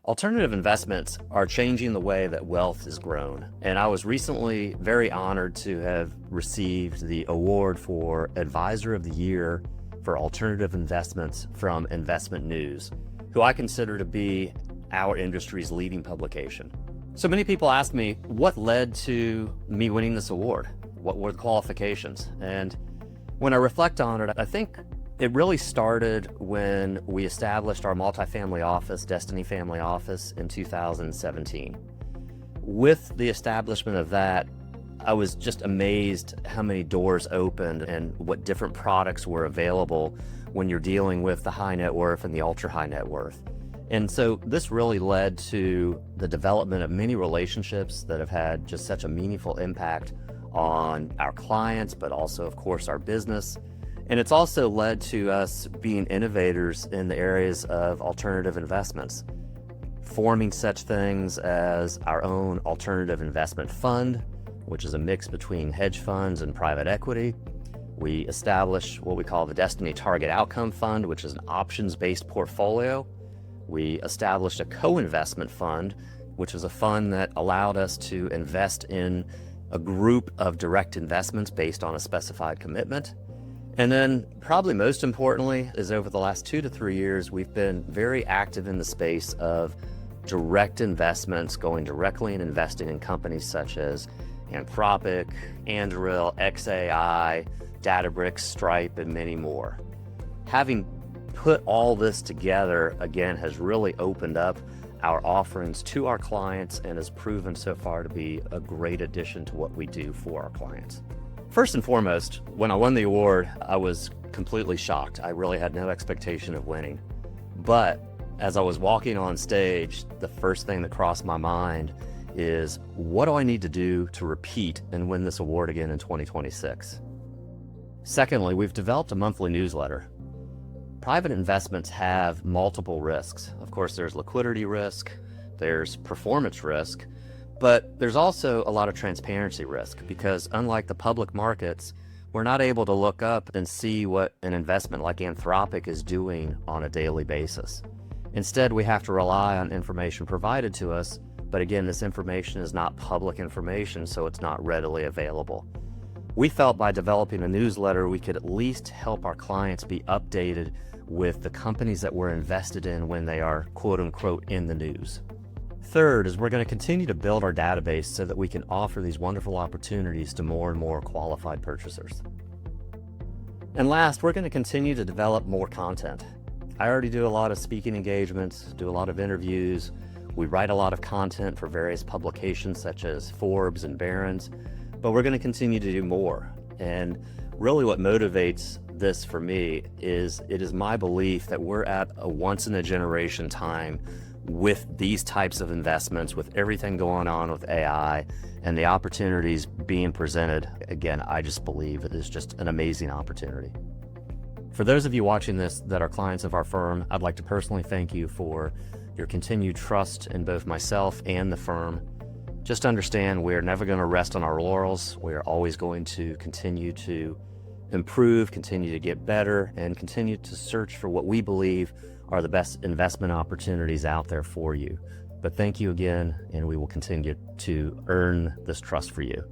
Alternative investments are changing the way that wealth is grown. And I was recently very honored to have received the award for Advisor of the Year for Alternative Investments from InvestmentNews, who I consider to be our industry's leading publication. So many people ask me, what led to me winning this award? What were the qualifications? And when I reflect on it, I think it really started when we established our multifamily office, Destiny Family Office, in 2017. With the establishment of that, I was just amazed how many doors opened and what different products were available when you're dealing with the high net worth and the ultra high net worth. And so this really led to the development of many relationships that have had just such a meaningful impact on our clients, but also, of course, our business. And it's also led to us being innovators in the areas of alternative investments, forming such things as our own alternative investment fund, which is a mix between hedge funds and private equity. We established what we call the Destiny Target Outcome Fund, which is an options-based portfolio. We established a co-investment fund, which is a fund that allowed us to invest in a group of direct investments based on a specified commitment. And then probably most importantly is over the last 2 to 3 years, we've been very active in the space of direct investments, going directly and investing in companies such as Anthropic, Anduril, XAI, Databricks, Stripe, and many more. Having put all this together, again, has really opened up our offerings to our clients and has proven so far to be a great addition to what we do for our clients. First and foremost, when I won the award, I was completely shocked. I really had no expectation of winning. But as I was walking on stage, the first thing that crossed my mind is, what do I need to do to repeat and win this award again in 2026? Secondly, we've developed a monthly newsletter. Private investments have multiple risks. Of course, there's liquidity risk, there's performance risk, but there's also a lot of transparency risk because unlike the public markets, we're not able to look up and see what an investment like Anthropic is doing on a daily basis. Instead, we have to rely on information provided to us, but again, this information is not public information, so it's not readily available. We felt by developing a newsletter, we could at least help our clients be updated with the companies that we're invested in when they are quote unquote in the news. Third is we're going to continue to build our database so that we can offer these wonderful opportunities to more and more qualified purchasers. And last, we're going to continue to develop more content. I already do a lot of speaking engagements, do a lot of interviews. We write a lot of content for various publications such as Forbes and Barron's, but we're going to continue to do more. And really what motivates this for me is it is my belief that we're at a once in a generation time with these types of investments, with everything going on with AI and the opportunities being presented. Again, I just believe it is just an amazing opportunity. For those of you watching this that are clients of our firm, I'd like to personally thank you for your continued trust in both myself and the firm. Just understand we're never going to rest on our laurels. We're always going to continue to improve, continue to get better, and continue to search for what we believe are the best investment opportunities out there for you. But thank you again, and we will continue to earn this trust for you.